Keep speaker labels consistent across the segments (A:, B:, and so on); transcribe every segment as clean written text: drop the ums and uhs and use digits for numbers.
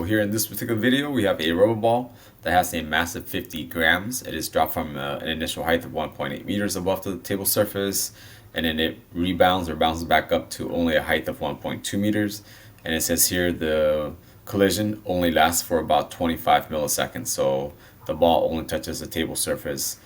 A: here in this particular video, we have a rubber ball that has a massive 50 grams. It is dropped from an initial height of 1.8 meters above the table surface, and then it rebounds or bounces back up to only a height of 1.2 meters. And it says here the collision only lasts for about 25 milliseconds. So the ball only touches the table surface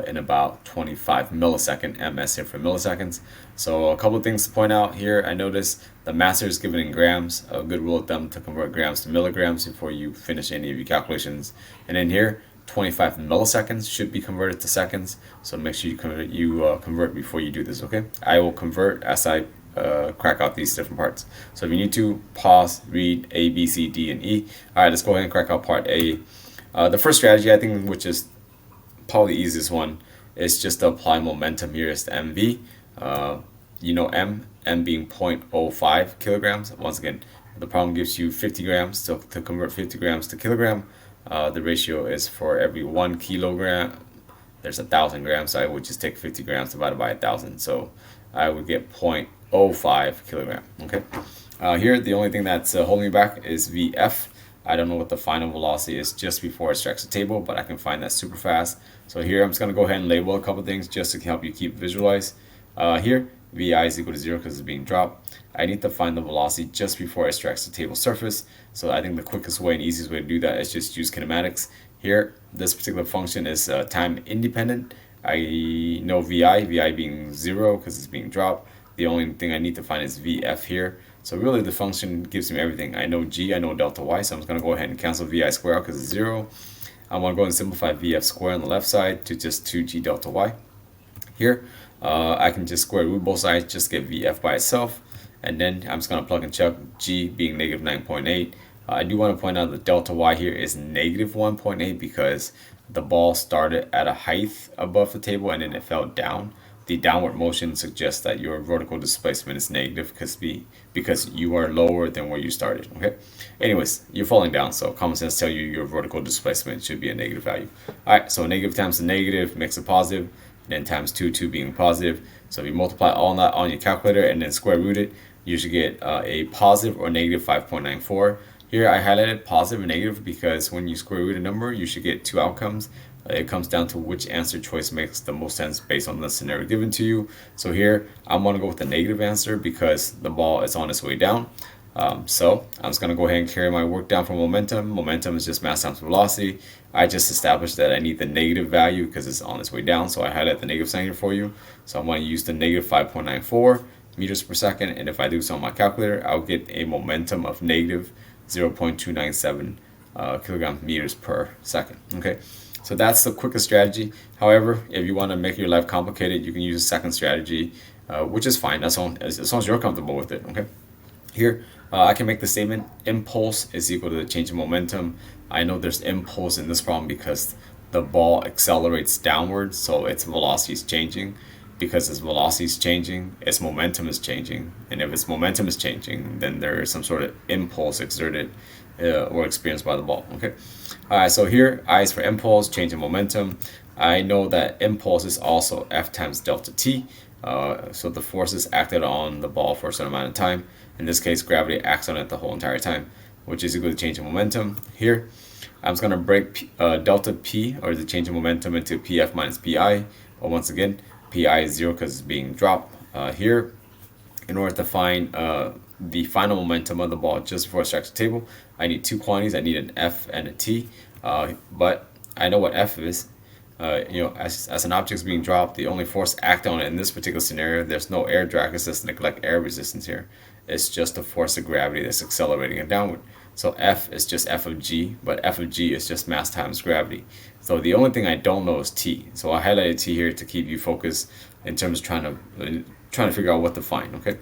A: in about 25 millisecond ms here for milliseconds. So a couple of things to point out here. I noticed the mass is given in grams. A good rule of thumb to convert grams to milligrams before you finish any of your calculations. And in here, 25 milliseconds should be converted to seconds. So make sure you convert before you do this. Okay, I will convert as I crack out these different parts. So if you need to, pause, read A, B, C, D, and E. All right, let's go ahead and crack out part A. The first strategy, I think, which is probably the easiest one, is just to apply momentum. Here is the MV. You know M being 0.05 kilograms. Once again, the problem gives you 50 grams. So to convert 50 grams to kilogram, the ratio is for every 1 kilogram, there's 1,000 grams. So I would just take 50 grams divided by 1,000. So I would get 0.05 kilogram. Okay. Here, the only thing that's holding me back is VF. I don't know what the final velocity is just before it strikes the table, but I can find that super fast. So here I'm just going to go ahead and label a couple things just to help you keep visualize. Here, VI is equal to 0 because it's being dropped. I need to find the velocity just before it strikes the table surface. So I think the quickest way and easiest way to do that is just use kinematics. Here, this particular function is time independent. I know VI being 0 because it's being dropped. The only thing I need to find is VF here. So really the function gives me everything. I know G, I know delta Y, so I'm just going to go ahead and cancel VI square out because it's 0. I'm going to go and simplify VF square on the left side to just 2G delta Y. Here, I can just square root both sides, just get VF by itself. And then I'm just going to plug and check G being negative 9.8. I do want to point out that delta Y here is negative 1.8 because the ball started at a height above the table and then it fell down. The downward motion suggests that your vertical displacement is negative because you are lower than where you started. Okay. Anyways, you're falling down, so common sense tell you your vertical displacement should be a negative value. All right. So negative times a negative makes a positive, then times 2 being positive. So if you multiply all that on your calculator and then square root it, you should get a positive or negative 5.94. Here I highlighted positive and negative because when you square root a number, you should get two outcomes. It comes down to which answer choice makes the most sense based on the scenario given to you. So here, I'm going to go with the negative answer because the ball is on its way down. So I'm just going to go ahead and carry my work down for momentum. Momentum is just mass times velocity. I just established that I need the negative value because it's on its way down. So I highlight the negative sign here for you. So I'm going to use the negative 5.94 meters per second. And if I do so on my calculator, I'll get a momentum of negative 0.297 kilograms meters per second. Okay. So that's the quickest strategy. However, if you want to make your life complicated, you can use a second strategy, which is fine. As long as you're comfortable with it. Okay. Here, I can make the statement impulse is equal to the change in momentum. I know there's impulse in this problem because the ball accelerates downwards, so its velocity is changing. Because its velocity is changing, its momentum is changing. And if its momentum is changing, then there is some sort of impulse exerted or experienced by the ball. Okay. All right. So here, I is for impulse, change in momentum. I know that impulse is also F times delta T. So the forces acted on the ball for a certain amount of time. In this case, gravity acts on it the whole entire time, which is equal to change in momentum. Here, I'm just going to break delta P, or the change in momentum, into PF minus PI. But once again, PI is 0 because it's being dropped. Here, in order to find the final momentum of the ball just before it strikes the table, I need two quantities. I need an F and a T. But I know what F is. As an object is being dropped, the only force acting on it in this particular scenario, there's no air drag resistance, neglect air resistance here. It's just the force of gravity that's accelerating it downward. So F is just F of G, but F of G is just mass times gravity. So the only thing I don't know is T. So I highlighted T here to keep you focused in terms of trying to figure out what to find. Okay.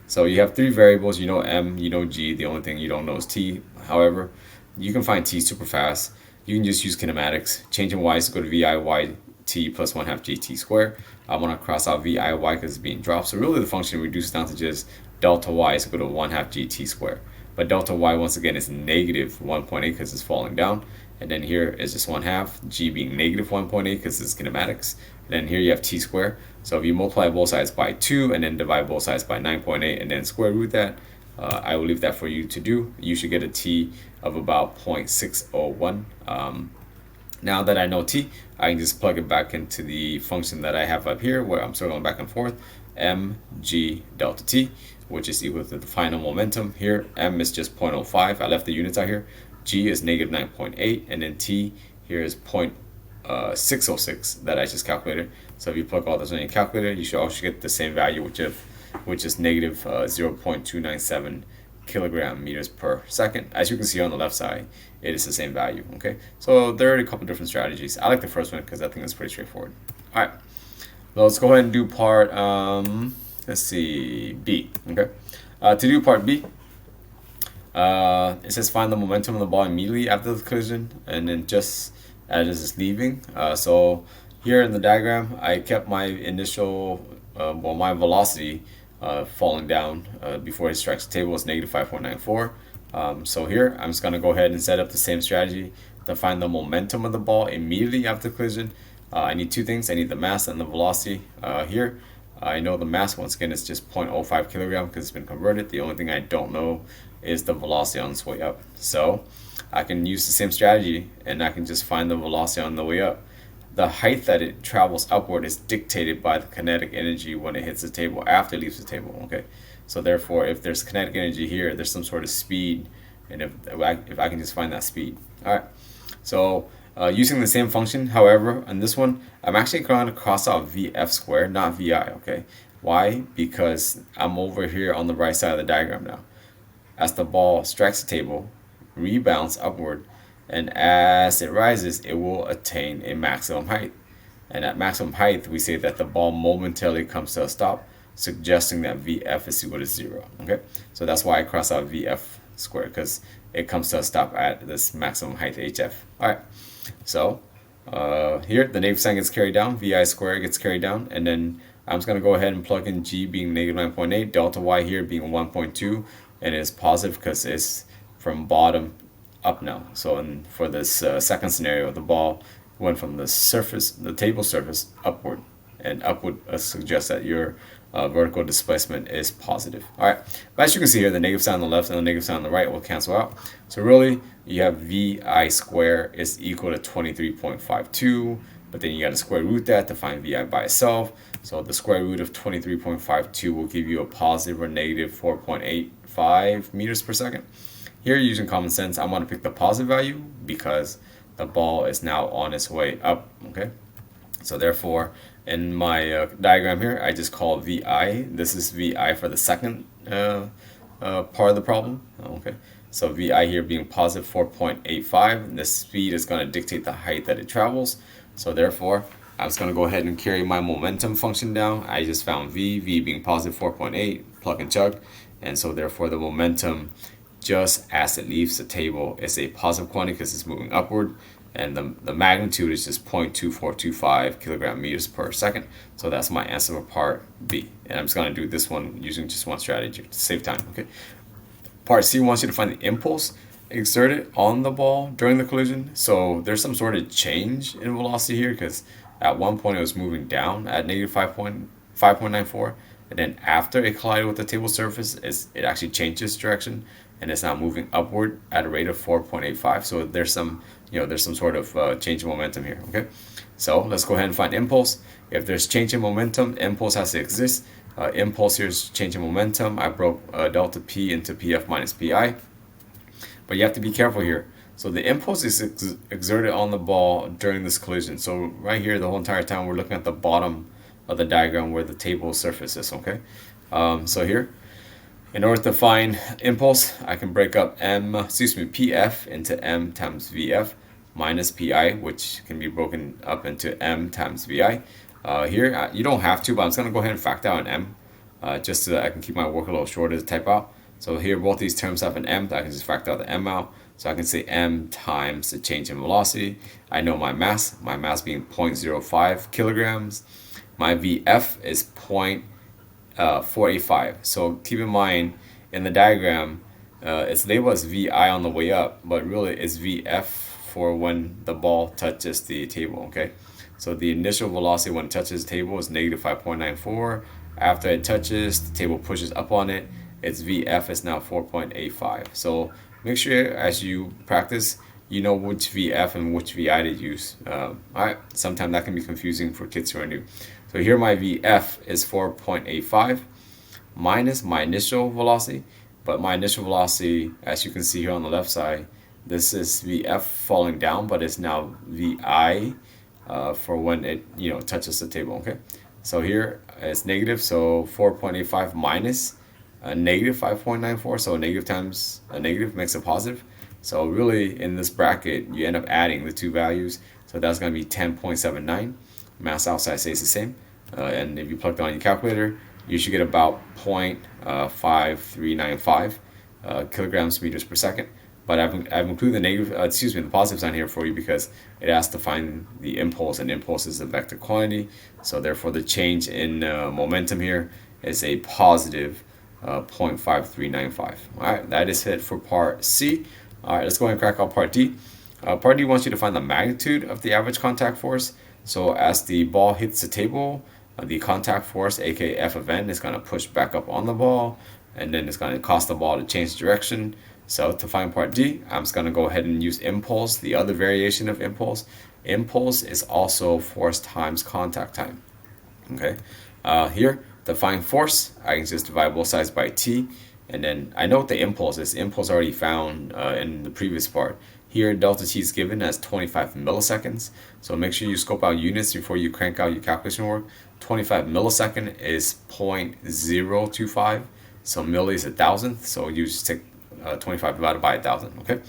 A: So you have three variables. You know M, you know G. The only thing you don't know is T. However, you can find T super fast. You can just use kinematics. Changing Y is equal to VI Y T plus 1/2 GT squared. I want to cross out VI Y because it's being dropped. So really the function reduces down to just delta Y is equal to 1/2 GT squared. But delta Y once again is negative 1.8 because it's falling down. And then here is just 1/2, G being negative 1.8 because it's kinematics. And then here you have T squared. So if you multiply both sides by 2 and then divide both sides by 9.8 and then square root that, I will leave that for you to do. You should get a t of about 0.601. Now that I know t, I can just plug it back into the function that I have up here where I'm circling back and forth, mg delta t, which is equal to the final momentum. Here, m is just 0.05. I left the units out here. G is negative 9.8, and then t here is 0.606 that I just calculated. So if you plug all this in your calculator, you should also get the same value, which is negative 0.297 kilogram meters per second. As you can see on the left side, it is the same value. Okay, so there are a couple different strategies. I like the first one because I think it's pretty straightforward. All right, let's go ahead and do part let's see, B. Okay, to do part B, it says find the momentum of the ball immediately after the collision, and then just as it's leaving. So here in the diagram, I kept my initial my velocity falling down before it strikes the table is negative 5.94. So here I'm just going to go ahead and set up the same strategy to find the momentum of the ball immediately after collision. I need two things. I need the mass and the velocity. Here I know the mass, once again, is just 0.05 kilogram because it's been converted. The only thing I don't know is the velocity on its way up. So I can use the same strategy and I can just find the velocity on the way up. The height that it travels upward is dictated by the kinetic energy when it hits the table after it leaves the table. Okay, so therefore, if there's kinetic energy here, there's some sort of speed, and if I can just find that speed. All right, so using the same function, however, on this one, I'm actually going to cross out VF squared, not VI. Okay, why? Because I'm over here on the right side of the diagram now. As the ball strikes the table, rebounds upward, and as it rises, it will attain a maximum height. And at maximum height, we say that the ball momentarily comes to a stop, suggesting that VF is equal to 0. Okay, so that's why I cross out VF squared, because it comes to a stop at this maximum height HF. All right, so here the negative sign gets carried down, VI squared gets carried down, and then I'm just going to go ahead and plug in G being negative 9.8, delta Y here being 1.2, and it's positive because it's from bottom up now. So for this second scenario, the ball went from the surface, the table surface, upward, and upward suggests that your vertical displacement is positive. All right, but as you can see here, the negative sign on the left and the negative sign on the right will cancel out. So really, you have VI squared is equal to 23.52, but then you got to square root that to find VI by itself. So the square root of 23.52 will give you a positive or negative 4.85 meters per second. Here, using common sense, I want to pick the positive value because the ball is now on its way up. Okay, so therefore, in my diagram here, I just call VI. This is VI for the second part of the problem. Okay, so VI here being positive 4.85, and this speed is going to dictate the height that it travels. So therefore, I'm just going to go ahead and carry my momentum function down. I just found V being positive 4.8, plug and chug, and so therefore the momentum just as it leaves the table is a positive quantity because it's moving upward, and the magnitude is just 0.2425 kilogram meters per second. So that's my answer for part B, and I'm just going to do this one using just one strategy to save time. Okay, part C wants you to find the impulse exerted on the ball during the collision. So there's some sort of change in velocity here because at one point it was moving down at negative 5.94, and then after it collided with the table surface, it actually changes direction and it's now moving upward at a rate of 4.85. So there's some sort of change in momentum here. Okay, so let's go ahead and find impulse. If there's change in momentum, impulse has to exist. Impulse here is change in momentum. I broke delta P into PF minus PI, but you have to be careful here. So the impulse is exerted on the ball during this collision. So right here, the whole entire time, we're looking at the bottom of the diagram where the table surface is. Okay, so here, in order to find impulse, I can break up PF into M times VF minus PI, which can be broken up into M times VI. Here, you don't have to, but I'm just going to go ahead and factor out an M just so that I can keep my work a little shorter to type out. So here, both these terms have an M, I can just factor out the M out. So I can say M times the change in velocity. I know my mass being 0.05 kilograms. My VF is 0.485. So keep in mind, in the diagram, it's labeled as VI on the way up, but really it's VF for when the ball touches the table. Okay, so the initial velocity when it touches the table is negative 5.94. After it touches, the table pushes up on it, its VF is now 4.85. So make sure as you practice, you know which VF and which VI to use. Alright, sometimes that can be confusing for kids who are new. So here my VF is 4.85 minus my initial velocity, but my initial velocity, as you can see here on the left side, this is VF falling down, but it's now VI for when it touches the table. Okay, so here it's negative, so 4.85 minus a negative 5.94, so a negative times a negative makes a positive. So really in this bracket you end up adding the two values, so that's going to be 10.79. Mass outside stays the same, and if you plug that on your calculator, you should get about 0.5395 kilograms meters per second. But I've included the negative, the positive sign here for you because it has to find the impulse, and impulse is a vector quantity. So therefore, the change in momentum here is a positive 0.5395. All right, that is it for part C. All right, let's go ahead and crack out part D. Part D wants you to find the magnitude of the average contact force. So as the ball hits the table, the contact force, aka F of n, is going to push back up on the ball, and then it's going to cause the ball to change direction. So to find part D, I'm just going to go ahead and use impulse, the other variation of impulse. Impulse is also force times contact time. Okay, here to find force, I can just divide both sides by t, and then I know what the impulse is. Impulse already found in the previous part. Here, delta t is given as 25 milliseconds. So make sure you scope out units before you crank out your calculation work. 25 millisecond is 0.025. So milli is 1,000. So you just take 25 divided by 1,000. Okay.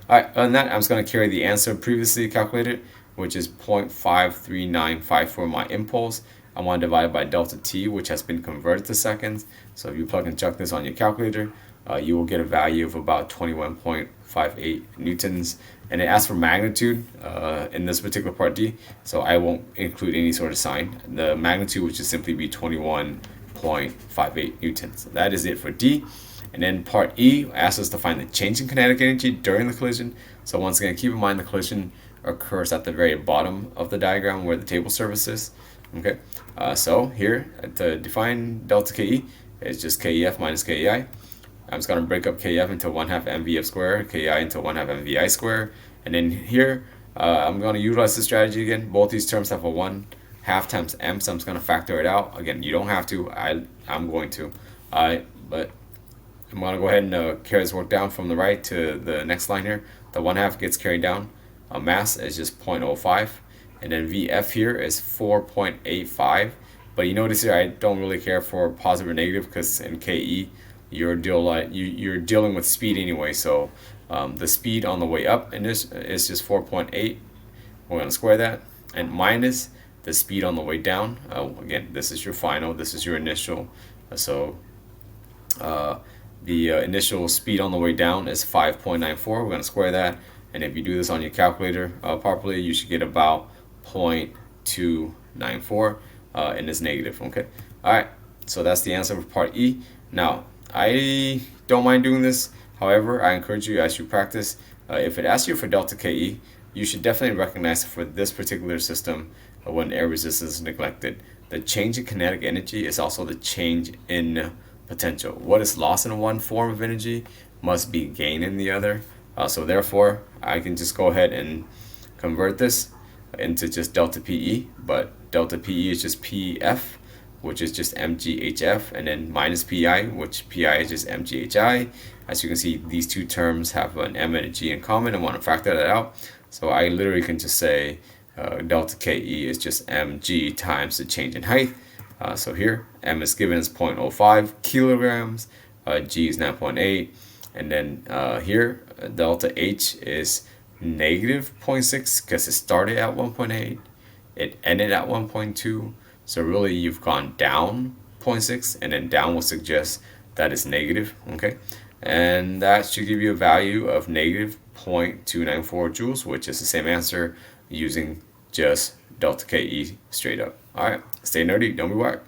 A: All right. Other than that, I'm just going to carry the answer previously calculated, which is 0.53954 for my impulse. I want to divide it by delta t, which has been converted to seconds. So if you plug and chuck this on your calculator, you will get a value of about 21.58 newtons. And it asks for magnitude in this particular part D, so I won't include any sort of sign. The magnitude would just simply be 21.58 newtons. So that is it for D. And then part E asks us to find the change in kinetic energy during the collision. So once again, keep in mind the collision occurs at the very bottom of the diagram where the table surface is. Okay, so here to define delta KE, it's just KEF minus KEI. I'm just going to break up KF into 1/2 mvf squared, KI into 1/2 mvi squared. And then here, I'm going to utilize this strategy again. Both these terms have a 1/2 times m, so I'm just going to factor it out. Again, you don't have to. I'm going to. But I'm going to go ahead and carry this work down from the right to the next line here. The 1/2 gets carried down. Mass is just 0.05. And then VF here is 4.85. But you notice here, I don't really care for positive or negative because in KE, you're dealing with speed anyway, so the speed on the way up in this is just 4.8. We're going to square that, and minus the speed on the way down. Again, this is your final, this is your initial, so the initial speed on the way down is 5.94. We're going to square that, and if you do this on your calculator properly, you should get about 0.294 and it's negative. Okay, all right, so that's the answer for part E. Now I don't mind doing this. However, I encourage you as you practice, if it asks you for delta KE, you should definitely recognize for this particular system when air resistance is neglected, the change in kinetic energy is also the change in potential. What is lost in one form of energy must be gained in the other. So therefore, I can just go ahead and convert this into just delta PE, but delta PE is just PF, which is just mghf, and then minus pi, which pi is just mghi. As you can see, these two terms have an m and a g in common. I want to factor that out, so I literally can just say delta ke is just mg times the change in height. So here m is given as 0.05 kilograms, g is 9.8, and then here delta h is negative 0.6 because it started at 1.8, it ended at 1.2. So really you've gone down 0.6, and then down will suggest that it's negative, okay? And that should give you a value of negative 0.294 joules, which is the same answer using just delta KE straight up. All right, stay nerdy, don't be whack.